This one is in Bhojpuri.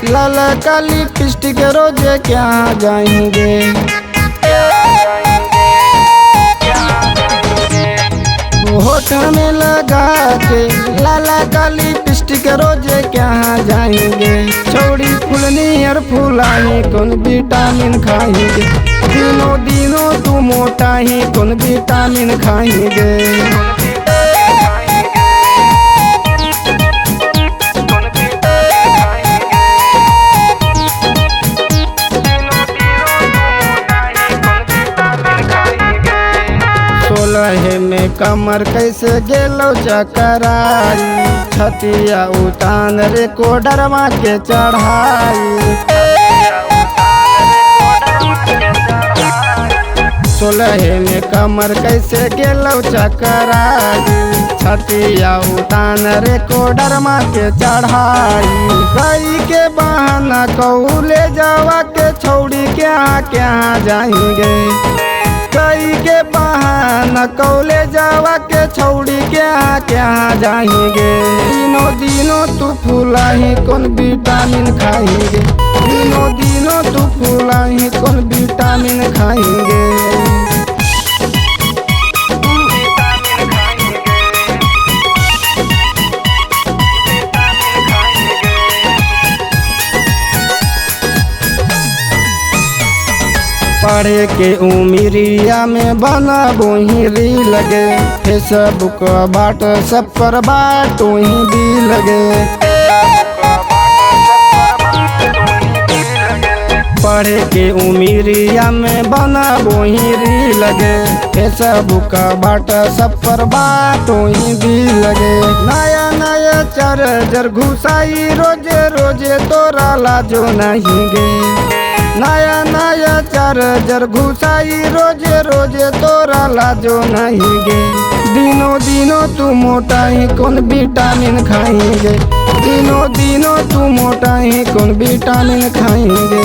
लाल का लिपस्टिक रोजे क्या जाएंगे। होठ में लगा के लाला का लिपस्टिक रोजे क्या जाएंगे। छोड़ी फुलनी और फुलाई कौन विटामिन खाएंगे। दिनों दिनों तू मोटा ही कौन विटामिन खाएंगे। सोलह में कमर कैसे गेलो चकराई। छतिया उतान रे कोडरवा के चढ़ाई। 16 में कमर कैसे गेलो चकराई। छतिया उतान रे कोडरवा के चढ़ाई। कई के बहाना कहू ले जावा के छोड़ी क्या क्या जाएंगे। कई के बहाना कौले जावा के छोड़ी क्या क्या जाएंगे। दिनों दिनों तू फूला ही कौन विटामिन खाएंगे। दिनों दिनों तू फूला ही कौन विटामिन खाएंगे। पढ़े के उमिरिया में बना बोही री लगे। फेसबुक बाट सब पर बाट वही भी लगे। पढ़े के उमिरिया में बना बोही री लगे। फेसबुक बाट सब पर बाट वही भी लगे। नया नया चार्जर घुसाई रोजे रोजे तोरा लाजो नहीं गे। नया नया चार्जर घुसाई रोजे रोजे तोरा लाजो नहीं गे। दिनों दिनों तू मोटा ही कौन विटामिन खाएंगे। दिनों दिनों तू मोटा ही कौन विटामिन खाएंगे।